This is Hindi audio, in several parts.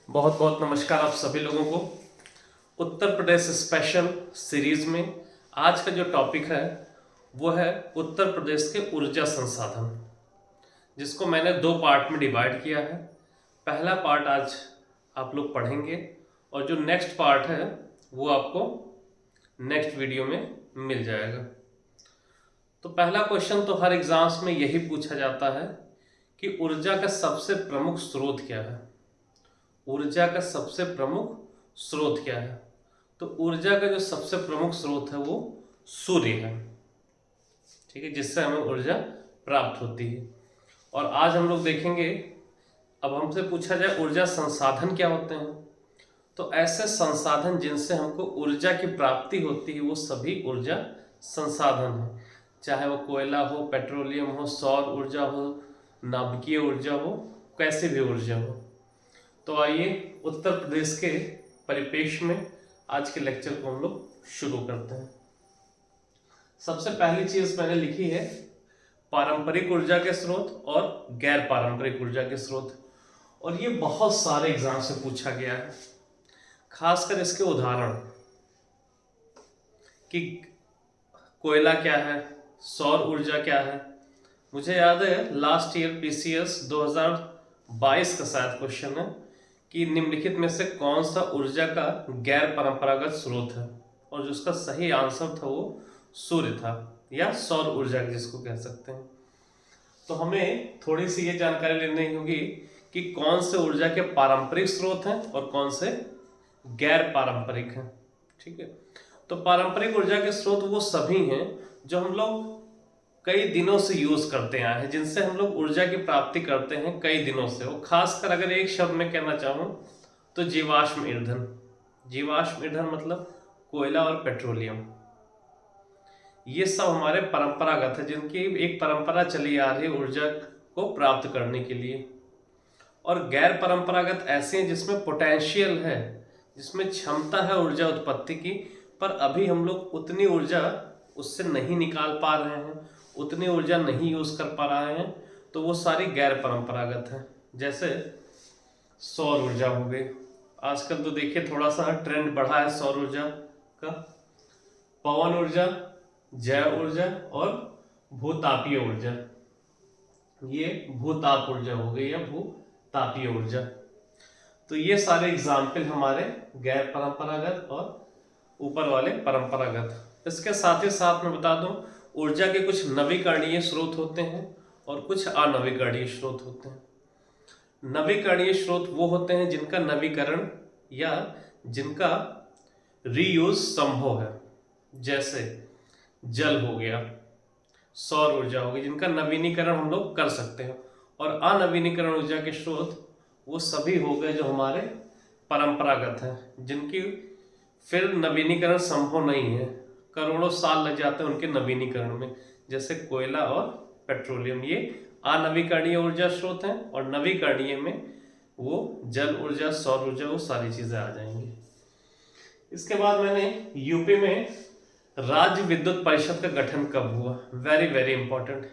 बहुत बहुत नमस्कार आप सभी लोगों को। उत्तर प्रदेश स्पेशल सीरीज में आज का जो टॉपिक है वो है उत्तर प्रदेश के ऊर्जा संसाधन, जिसको मैंने दो पार्ट में डिवाइड किया है। पहला पार्ट आज आप लोग पढ़ेंगे और जो नेक्स्ट पार्ट है वो आपको नेक्स्ट वीडियो में मिल जाएगा। तो पहला क्वेश्चन तो हर एग्जाम्स में यही पूछा जाता है कि ऊर्जा का सबसे प्रमुख स्रोत क्या है। ऊर्जा का सबसे प्रमुख स्रोत क्या है? तो ऊर्जा का जो सबसे प्रमुख स्रोत है वो सूर्य है, ठीक है, जिससे हमें ऊर्जा प्राप्त होती है। और आज हम लोग देखेंगे, अब हमसे पूछा जाए ऊर्जा संसाधन क्या होते हैं, तो ऐसे संसाधन जिनसे हमको ऊर्जा की प्राप्ति होती है वो सभी ऊर्जा संसाधन है, चाहे वो कोयला हो, पेट्रोलियम हो, सौर ऊर्जा हो, नाभिकीय ऊर्जा हो, कैसे भी ऊर्जा हो। तो आइए उत्तर प्रदेश के परिप्रेक्ष्य में आज के लेक्चर को हम लोग शुरू करते हैं। सबसे पहली चीज मैंने लिखी है पारंपरिक ऊर्जा के स्रोत और गैर पारंपरिक ऊर्जा के स्रोत, और ये बहुत सारे एग्जाम से पूछा गया है, खासकर इसके उदाहरण कि कोयला क्या है, सौर ऊर्जा क्या है। मुझे याद है लास्ट ईयर पीसीएस 2022 का शायद क्वेश्चन है कि निम्नलिखित में से कौन सा ऊर्जा का गैर परंपरागत स्रोत है, और जो उसका सही आंसर था वो सूर्य था, या सौर ऊर्जा जिसको कह सकते हैं। तो हमें थोड़ी सी ये जानकारी लेनी होगी कि कौन से ऊर्जा के पारंपरिक स्रोत हैं और कौन से गैर पारंपरिक हैं, ठीक है। तो पारंपरिक ऊर्जा के स्रोत वो सभी हैं जो हम लोग कई दिनों से यूज करते आए हैं, जिनसे हम लोग ऊर्जा की प्राप्ति करते हैं कई दिनों से। वो खासकर अगर एक शब्द में कहना चाहूं तो जीवाश्म ईंधन। जीवाश्म ईंधन मतलब कोयला और पेट्रोलियम, ये सब हमारे परंपरागत है, जिनकी एक परंपरा चली आ रही है ऊर्जा को प्राप्त करने के लिए। और गैर परंपरागत ऐसे हैं जिसमें पोटेंशियल है, जिसमें क्षमता है ऊर्जा उत्पत्ति की, पर अभी हम लोग उतनी ऊर्जा उससे नहीं निकाल पा रहे हैं, उतनी ऊर्जा नहीं यूज कर पा रहे हैं, तो वो सारी गैर परंपरागत है। जैसे सौर ऊर्जा हो गई, आजकल तो देखिए थोड़ा सा ट्रेंड बढ़ा है सौर ऊर्जा का। पवन ऊर्जा, जैव ऊर्जा और भूतापीय ऊर्जा, ये भूताप ऊर्जा हो गई या भूतापीय ऊर्जा। तो ये सारे एग्जाम्पल हमारे गैर परंपरागत और ऊपर वाले परंपरागत। इसके साथ ही साथ मैं बता दूं, ऊर्जा के कुछ नवीकरणीय स्रोत होते हैं और कुछ अनवीकरणीय स्रोत होते हैं। नवीकरणीय स्रोत वो होते हैं जिनका नवीकरण या जिनका रीयूज संभव है, जैसे जल हो गया, सौर ऊर्जा हो गई, जिनका नवीनीकरण हम लोग कर सकते हैं। और अनवीनीकरण ऊर्जा के स्रोत वो सभी हो गए जो हमारे परंपरागत हैं, जिनकी फिर नवीनीकरण संभव नहीं है, करोड़ों साल लग जाते हैं उनके नवीनीकरण में, जैसे कोयला और पेट्रोलियम। ये अनवीकरणीय ऊर्जा स्रोत हैं, और नवीकरणीय में वो जल ऊर्जा, सौर ऊर्जा, वो सारी चीजें आ जाएंगी। इसके बाद मैंने यूपी में राज्य विद्युत परिषद का गठन कब हुआ, वेरी वेरी इंपॉर्टेंट।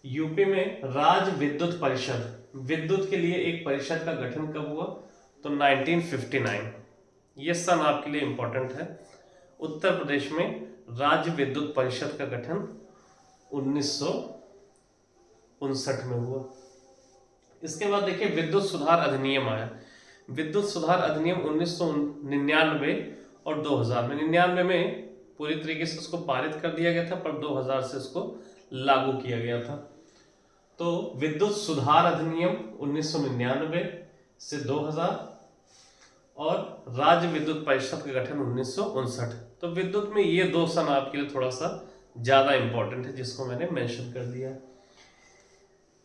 यूपी में राज्य विद्युत परिषद, विद्युत के लिए एक परिषद का गठन कब हुआ, तो 1959। ये सन आपके लिए इंपॉर्टेंट है। उत्तर प्रदेश में राज्य विद्युत परिषद का गठन 1959 में हुआ। इसके बाद देखिए विद्युत सुधार अधिनियम आया। विद्युत सुधार अधिनियम 1999 और 2000 में। 99 में पूरी तरीके से उसको पारित कर दिया गया था, पर 2000 से उसको लागू किया गया था। तो विद्युत सुधार अधिनियम 1999 से 2000 और राज्य विद्युत परिषद का गठन 1959। तो विद्युत में ये दो सन आपके लिए थोड़ा सा ज्यादा इंपॉर्टेंट है, जिसको मैंने मेंशन कर दिया।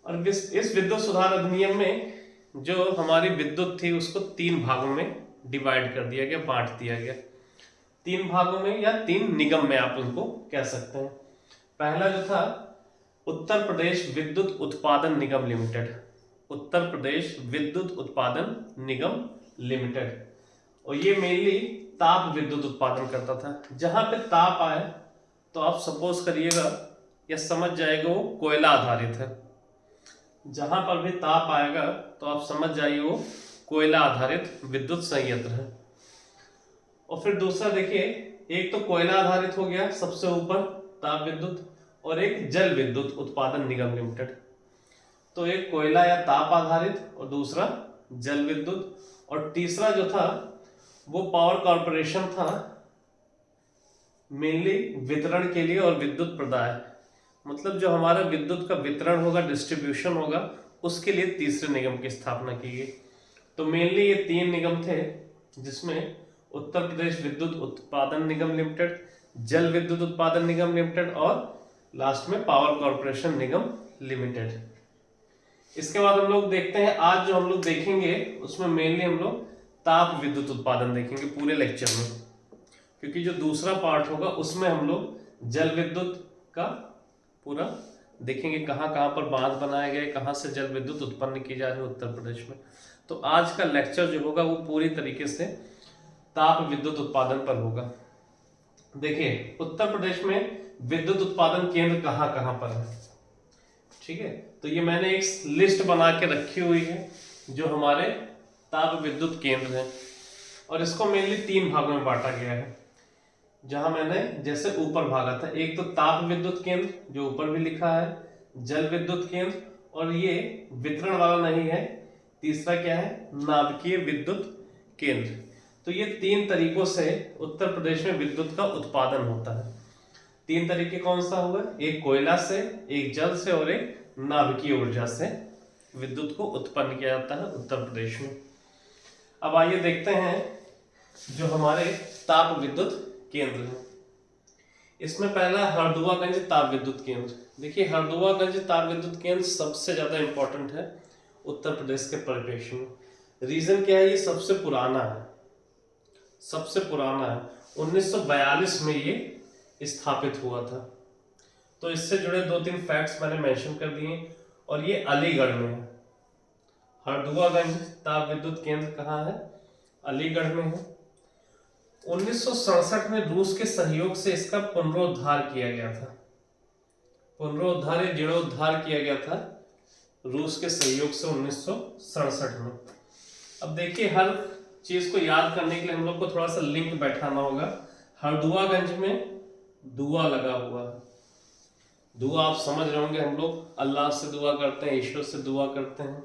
और इस विद्युत सुधार अधिनियम में जो हमारी विद्युत थी उसको 3 भागों में डिवाइड कर दिया गया, बांट दिया गया। 3 भागों में या 3 निगम में आप उनको कह सकते हैं। पहला जो था उत्तर प्रदेश विद्युत उत्पादन निगम लिमिटेड, उत्तर प्रदेश विद्युत उत्पादन निगम लिमिटेड, और ये मेनली ताप विद्युत उत्पादन करता था। जहां पे ताप आए तो आप सपोज करिएगा या समझ जाएगा वो कोयला आधारित है। जहां पर भी ताप आएगा तो आप समझ जाइए वो कोयला आधारित विद्युत संयंत्र है। और फिर दूसरा देखिए, एक तो कोयला आधारित हो गया सबसे ऊपर ताप विद्युत, और एक जल विद्युत उत्पादन निगम लिमिटेड। तो एक कोयला या ताप आधारित और दूसरा जल विद्युत, और तीसरा जो था वो पावर कॉर्पोरेशन था, मेनली वितरण के लिए और विद्युत प्रदाय, मतलब जो हमारा विद्युत का वितरण होगा, डिस्ट्रीब्यूशन होगा, उसके लिए तीसरे निगम की स्थापना की गई। तो मेनली ये 3 निगम थे, जिसमें उत्तर प्रदेश विद्युत उत्पादन निगम लिमिटेड, जल विद्युत उत्पादन निगम लिमिटेड और लास्ट में पावर कॉर्पोरेशन निगम लिमिटेड। इसके बाद हम लोग देखते हैं, आज जो हम लोग देखेंगे उसमें मेनली हम लोग ताप विद्युत उत्पादन देखेंगे पूरे लेक्चर में, क्योंकि जो दूसरा पार्ट होगा उसमें हम लोग जल विद्युत का पूरा देखेंगे, कहाँ कहाँ पर बांध बनाए गए, कहाँ से जल विद्युत उत्पन्न की जा रही है उत्तर प्रदेश में। तो आज का लेक्चर जो होगा वो पूरी तरीके से ताप विद्युत उत्पादन पर होगा। देखिए, उत्तर प्रदेश में विद्युत उत्पादन केंद्र कहाँ कहाँ पर है, ठीक है। तो ये मैंने एक लिस्ट बना के रखी हुई है जो हमारे ताप विद्युत केंद्र हैं, और इसको मेनली 3 भागों में बांटा गया है, जहां मैंने जैसे ऊपर भागा था, एक तो ताप विद्युत केंद्र जो ऊपर भी लिखा है, जल विद्युत केंद्र, और ये वितरण वाला नहीं है, तीसरा क्या है, नाभिकीय विद्युत केंद्र। तो ये 3 तरीकों से उत्तर प्रदेश में विद्युत का उत्पादन होता है। 3 तरीके कौन सा होगा, एक कोयला से, एक जल से और एक नाभिकीय ऊर्जा से विद्युत को उत्पन्न किया जाता है उत्तर प्रदेश में। अब आइए देखते हैं जो हमारे ताप विद्युत केंद्र है। इसमें पहला हरदुआगंज ताप विद्युत केंद्र। देखिए, हरदुआगंज ताप विद्युत केंद्र सबसे ज्यादा इंपॉर्टेंट है उत्तर प्रदेश के परिप्रेक्ष्य में। रीजन क्या है, ये सबसे पुराना है, सबसे पुराना है। 1942 में ये स्थापित हुआ था। तो इससे जुड़े 2-3 फैक्ट्स मैंने मेंशन कर दिए, और ये अलीगढ़ में है। हरदुआगंज ताप विद्युत केंद्र कहाँ है, अलीगढ़ में है। 1967 में रूस के सहयोग से इसका पुनरुद्धार किया गया था, पुनरुद्धार या जीर्णोद्धार किया गया था रूस के सहयोग से 1967 में। अब देखिए, हर चीज को याद करने के लिए हम लोग को थोड़ा सा लिंक बैठाना होगा। हरदुआगंज में दुआ लगा हुआ है। दुआ आप समझ रहे होंगे, हम लोग अल्लाह से दुआ करते हैं, ईश्वर से दुआ करते हैं।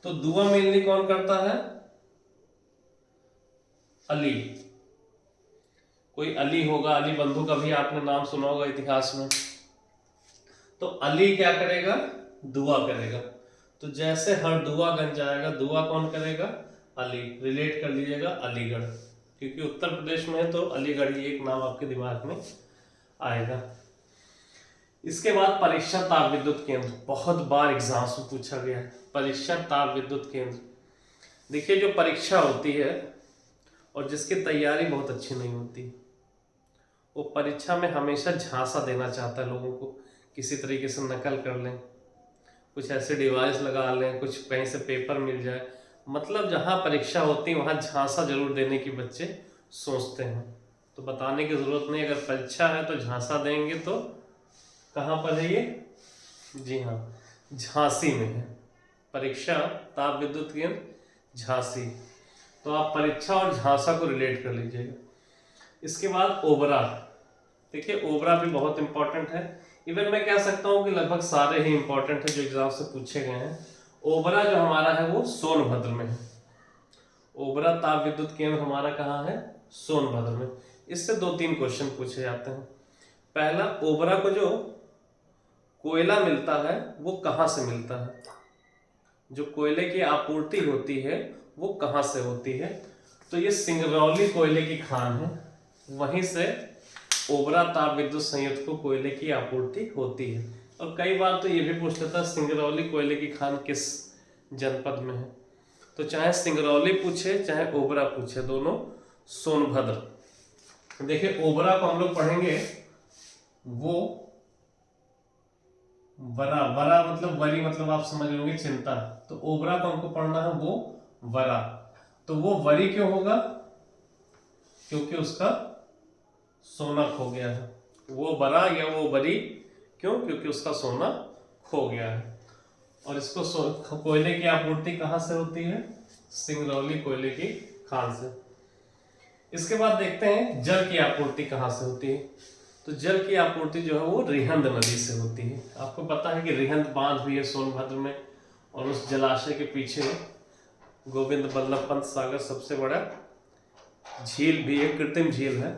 तो दुआ मेनली कौन करता है, अली। कोई अली होगा, अली बंधु का भी आपने नाम सुना होगा इतिहास में। तो अली क्या करेगा, दुआ करेगा। तो जैसे हरदुआगंज आएगा, दुआ कौन करेगा, अली। रिलेट कर लीजिएगा अलीगढ़, क्योंकि उत्तर प्रदेश में है तो अलीगढ़ ही एक नाम आपके दिमाग में आएगा। इसके बाद परीक्षा ताप विद्युत केंद्र, बहुत बार एग्जाम्स में पूछा गया है, परीक्षा ताप विद्युत केंद्र। देखिए, जो परीक्षा होती है और जिसकी तैयारी बहुत अच्छी नहीं होती, वो परीक्षा में हमेशा झांसा देना चाहता है लोगों को, किसी तरीके से नकल कर लें, कुछ ऐसे डिवाइस लगा लें, कुछ कहीं से पेपर मिल जाए। मतलब जहाँ परीक्षा होती है वहाँ झांसा जरूर देने की बच्चे सोचते हैं। तो बताने की जरूरत नहीं, अगर परीक्षा है तो झांसा देंगे। तो कहाँ पर है ये, जी हाँ, झांसी में है परीक्षा ताप विद्युत केंद्र, झांसी। तो आप परीक्षा और झांसा को रिलेट कर लीजिएगा। इसके बाद ओबरा। देखिए, ओबरा भी बहुत इंपॉर्टेंट है। इवन मैं कह सकता हूँ कि लगभग सारे ही इंपॉर्टेंट है जो एग्जाम से पूछे गए हैं। ओबरा जो हमारा है वो सोनभद्र में है। ओबरा ताप विद्युत केंद्र हमारा कहाँ है, सोनभद्र में। इससे 2-3 क्वेश्चन पूछे जाते हैं। पहला, ओबरा को जो कोयला मिलता है वो कहाँ से मिलता है, जो कोयले की आपूर्ति होती है वो कहाँ से होती है। तो ये सिंगरौली कोयले की खान है, वहीं से ओबरा ताप विद्युत संयंत्र को कोयले की आपूर्ति होती है। और कई बार तो ये भी पूछ लेता है सिंगरौली कोयले की खान किस जनपद में है। तो चाहे सिंगरौली पूछे चाहे ओबरा पूछे, दोनों सोनभद्र। देखिए, ओबरा को हम लोग पढ़ेंगे वो वरा, वरा मतलब वरी, मतलब आप समझ लोगे चिंता। तो ओबरा को हमको पढ़ना है वो वरा। तो वो वरी क्यों होगा, क्योंकि उसका सोना खो गया है। वो वरा या वो वरी क्यों, क्योंकि उसका सोना खो गया है। और इसको कोयले की आपूर्ति कहाँ से होती है, सिंगरौली कोयले की खान से। इसके बाद देखते हैं जल की आपूर्ति कहाँ से होती है। तो जल की आपूर्ति जो है वो रिहंद नदी से होती है। आपको पता है कि रिहंद बांध भी है सोनभद्र में, और उस जलाशय के पीछे गोविंद बल्लभ पंत सागर सबसे बड़ा झील भी है, कृत्रिम झील है।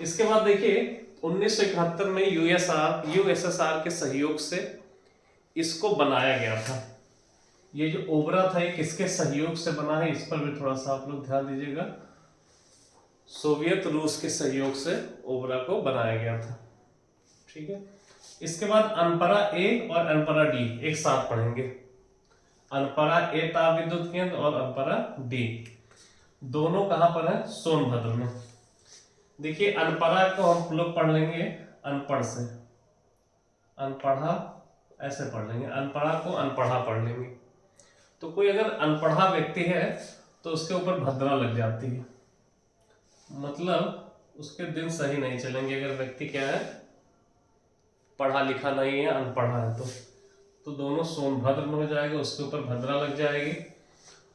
इसके बाद देखिए 1971 में यूएसएसआर के सहयोग से इसको बनाया गया था। ये जो ओबरा था ये किसके सहयोग से बना है, इस पर भी थोड़ा सा आप लोग ध्यान दीजिएगा। सोवियत रूस के सहयोग से ओबरा को बनाया गया था। ठीक है, इसके बाद अनपरा ए और अनपरा डी एक साथ पढ़ेंगे। अनपरा ए ताप विद्युत केंद्र और अनपरा डी दोनों कहां पर है, सोनभद्र में। देखिए अनपरा को हम लोग पढ़ लेंगे अनपढ़ से, अनपढ़ा ऐसे पढ़ लेंगे, अनपढ़ा को अनपढ़ा पढ़ लेंगे। तो कोई अगर अनपढ़ा व्यक्ति है तो उसके ऊपर भद्रा लग जाती है, मतलब उसके दिन सही नहीं चलेंगे। अगर व्यक्ति क्या है, पढ़ा लिखा नहीं है, अनपढ़ा है, तो दोनों सोनभद्र में हो जाएगा, उसके ऊपर भद्रा लग जाएगी।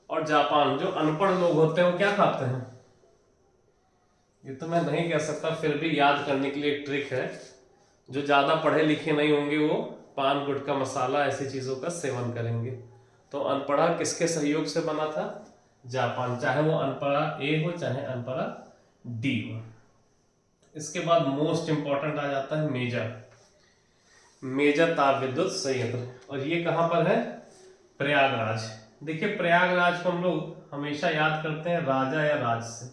और जापान, जो अनपढ़ लोग होते हैं वो क्या खाते हैं, ये तो मैं नहीं कह सकता, फिर भी याद करने के लिए एक ट्रिक है। जो ज्यादा पढ़े लिखे नहीं होंगे वो पान गुटखा मसाला ऐसी चीजों का सेवन करेंगे। तो अनपढ़ा किसके सहयोग से बना था, जापान, चाहे वो अनपढ़ा ए हो चाहे अनपढ़ा डी हो। इसके बाद मोस्ट इंपॉर्टेंट आ जाता है मेजा ताप विद्युत संयंत्र, और ये कहां पर है, प्रयागराज। देखिए प्रयागराज को हम लोग हमेशा याद करते हैं राजा या राज से।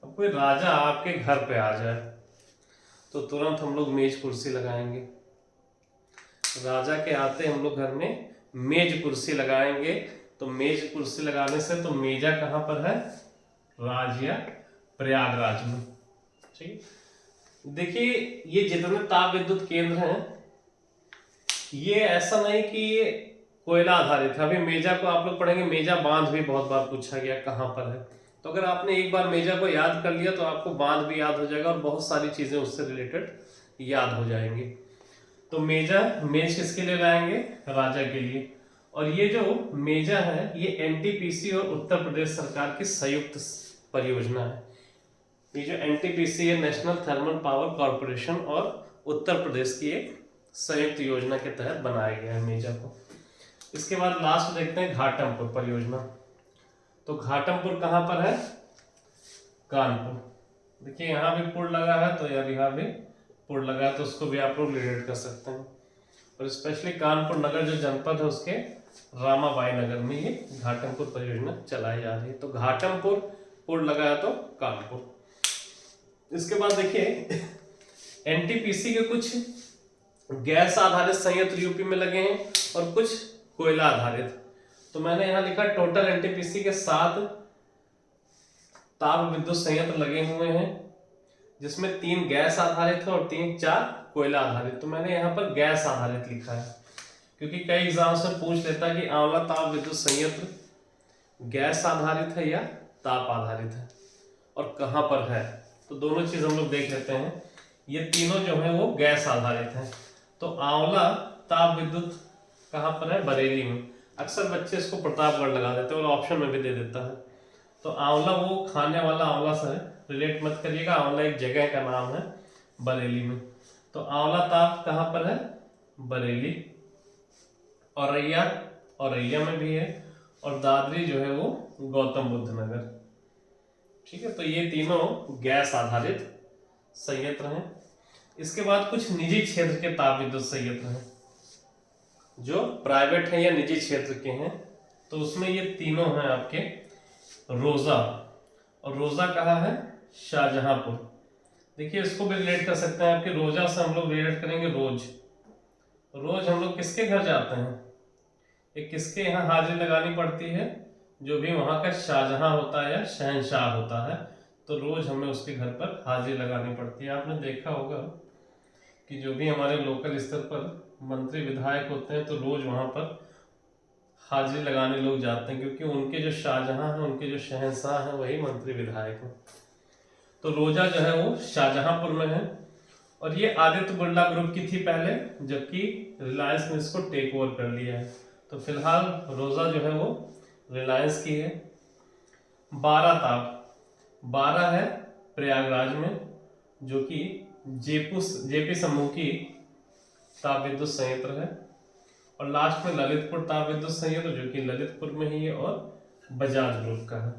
अब कोई राजा आपके घर पे आ जाए तो तुरंत हम लोग मेज कुर्सी लगाएंगे। राजा के आते हम लोग घर में मेज कुर्सी लगाएंगे। तो मेज कुर्सी लगाने से तो मेजा कहां पर है, राज या प्रयागराज में। ठीक, देखिए ये जितने ताप विद्युत केंद्र हैं ये ऐसा नहीं कि ये कोयला आधारित है। अभी मेजा को आप लोग पढ़ेंगे, मेजा बांध भी बहुत बार पूछा गया कहां पर है। तो अगर आपने एक बार मेजा को याद कर लिया तो आपको बांध भी याद हो जाएगा और बहुत सारी चीजें उससे रिलेटेड याद हो जाएंगी। तो मेज किसके लिए लाएंगे, राजा के लिए। और ये जो मेजा है ये एनटीपीसी और उत्तर प्रदेश सरकार की संयुक्त परियोजना है। ये जो एनटीपीसी है, नेशनल थर्मल पावर कॉर्पोरेशन, और उत्तर प्रदेश की एक संयुक्त योजना के तहत बनाया गया है मेजा को। इसके बाद लास्ट देखते हैं घाटमपुर परियोजना। तो घाटमपुर कहां पर है, कानपुर। देखिए यहाँ भी पुल लगा है तो यार यहाँ भी पुल लगा है, तो उसको भी आप लोग रिलेट कर सकते हैं। और स्पेशली कानपुर नगर जो जनपद है उसके रामाबाई नगर में ये घाटमपुर परियोजना चलाई जा रही है। तो घाटमपुर पुल लगा है तो कानपुर। इसके बाद देखिए एनटीपीसी के कुछ गैस आधारित संयंत्र यूपी में लगे हैं और कुछ कोयला आधारित। तो मैंने यहां लिखा टोटल एनटीपीसी के 7 ताप विद्युत संयंत्र लगे हुए हैं, जिसमें 3 गैस आधारित है और 4 कोयला आधारित। तो मैंने यहाँ पर गैस आधारित लिखा है क्योंकि कई एग्जाम से पूछ लेता है कि आंवला ताप विद्युत संयंत्र गैस आधारित है या ताप आधारित है और कहां पर है। तो दोनों चीज हम लोग देख लेते हैं। ये तीनों जो है वो गैस आधारित है। तो आंवला ताप विद्युत कहां पर है, बरेली में। अक्सर बच्चे इसको प्रतापगढ़ लगा देते हैं और ऑप्शन में भी दे देता है। तो आंवला वो खाने वाला आंवला से रिलेट मत करिएगा, आंवला एक जगह का नाम है बरेली में। तो आंवला ताप कहां पर है, बरेली। औरैया में भी है, और दादरी जो है वो गौतम बुद्ध नगर। ठीक है, तो ये तीनों गैस आधारित संयंत्र हैं। इसके बाद कुछ निजी क्षेत्र के ताप विद्युत संयंत्र हैं जो प्राइवेट हैं या निजी क्षेत्र के हैं। तो उसमें ये तीनों हैं आपके रोजा, और रोजा कहाँ है, शाहजहांपुर। देखिए इसको भी रिलेट कर सकते हैं आपके रोजा से हम लोग रिलेट करेंगे रोज हम लोग किसके घर जाते हैं, ये किसके यहाँ हाजिरी लगानी पड़ती है, जो भी वहां का शाहजहां होता है या शहंशाह होता है, तो रोज हमें उसके घर पर हाजिरी लगानी पड़ती है। आपने देखा होगा कि जो भी हमारे लोकल स्तर पर मंत्री विधायक होते हैं तो रोज वहां पर हाजिरी लगाने लोग जाते हैं, क्योंकि उनके जो शाहजहां हैं, उनके जो शहंशाह हैं, वही मंत्री विधायक हैं। तो रोजा जो है वो शाहजहांपुर में है, और ये आदित्य बिरला ग्रुप की थी पहले, जबकि रिलायंस ने इसको टेक ओवर कर लिया है। तो फिलहाल रोजा जो है वो रिलायंस की है। 12 ताप, 12 है प्रयागराज में, जो कि जेपी समूह की ताप विद्युत संयंत्र है। और लास्ट में ललितपुर ताप विद्युत संयंत्र, जो कि ललितपुर में ही है और बजाज ग्रुप का है।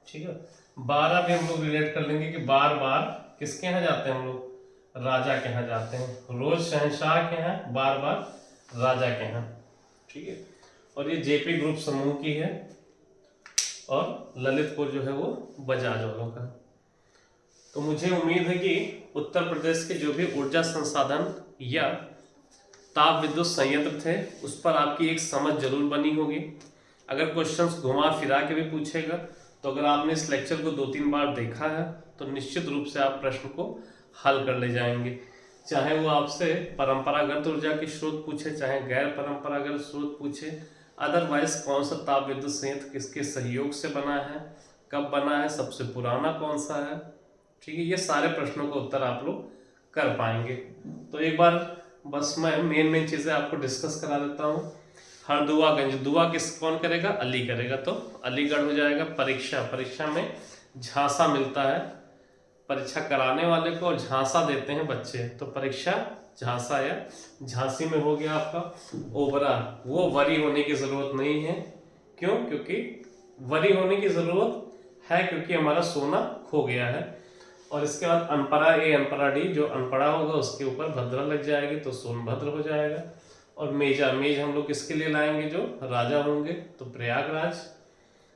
ठीक है, 12 भी हम लोग रिलेट कर लेंगे कि बार बार किसके यहाँ जाते हैं हम लोग, राजा के यहाँ जाते हैं। रोज शहंशाह के यहाँ, बार बार राजा के यहाँ। ठीक है, और ये जेपी ग्रुप समूह की है और ललितपुर जो है वो बजाज वालों का। तो मुझे उम्मीद है कि उत्तर प्रदेश के जो भी ऊर्जा संसाधन या ताप विद्युत संयंत्र थे उस पर आपकी एक समझ जरूर बनी होगी। अगर क्वेश्चंस घुमा फिरा के भी पूछेगा तो अगर आपने इस लेक्चर को 2-3 बार देखा है तो निश्चित रूप से आप प्रश्न को हल कर ले जाएंगे। चाहे वो आपसे परंपरागत ऊर्जा के स्रोत पूछे, चाहे गैर परंपरागत स्रोत पूछे, अदरवाइज कौन सा ताप विद्युत संयंत्र किसके सहयोग से बना है, कब बना है, सबसे पुराना कौन सा है। ठीक है, ये सारे प्रश्नों का उत्तर आप लोग कर पाएंगे। तो एक बार बस मैं मेन चीजें आपको डिस्कस करा देता हूँ। हरदुआगंज, दुआ कौन करेगा, अली करेगा, तो अलीगढ़ हो जाएगा। परीक्षा में झांसा मिलता है, परीक्षा कराने वाले को और झांसा देते हैं बच्चे, तो परीक्षा झांसा या झांसी में हो गया आपका। ओबरा, वो वरी होने की जरूरत नहीं है। क्यों? क्योंकि वरी होने की जरूरत है क्योंकि हमारा सोना खो गया है। और इसके बाद अनपरा ए अनपरा डी, जो अनपढ़ा होगा उसके ऊपर भद्रा लग जाएगी तो सोनभद्र हो जाएगा। और मेज हम लोग किसके लिए लाएंगे, जो राजा होंगे, तो प्रयागराज।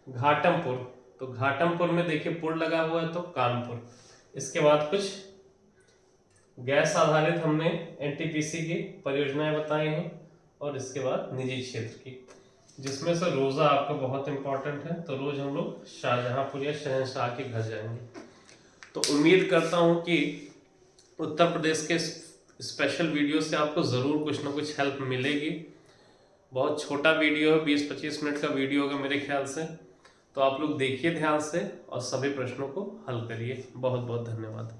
घाटमपुर, तो घाटमपुर में देखिए पुर लगा हुआ है तो कानपुर। इसके बाद कुछ गैस आधारित हमने एनटीपीसी की परियोजनाएं बताई हैं और इसके बाद निजी क्षेत्र की, जिसमें से रोजा आपका बहुत इंपॉर्टेंट है। तो रोज हम लोग शाहजहांपुर या शहंशाह के घर जाएंगे। तो उम्मीद करता हूं कि उत्तर प्रदेश के स्पेशल वीडियो से आपको ज़रूर कुछ ना कुछ हेल्प मिलेगी। बहुत छोटा वीडियो है, 20-25 मिनट का वीडियो होगा मेरे ख्याल से। तो आप लोग देखिए ध्यान से और सभी प्रश्नों को हल करिए। बहुत बहुत धन्यवाद।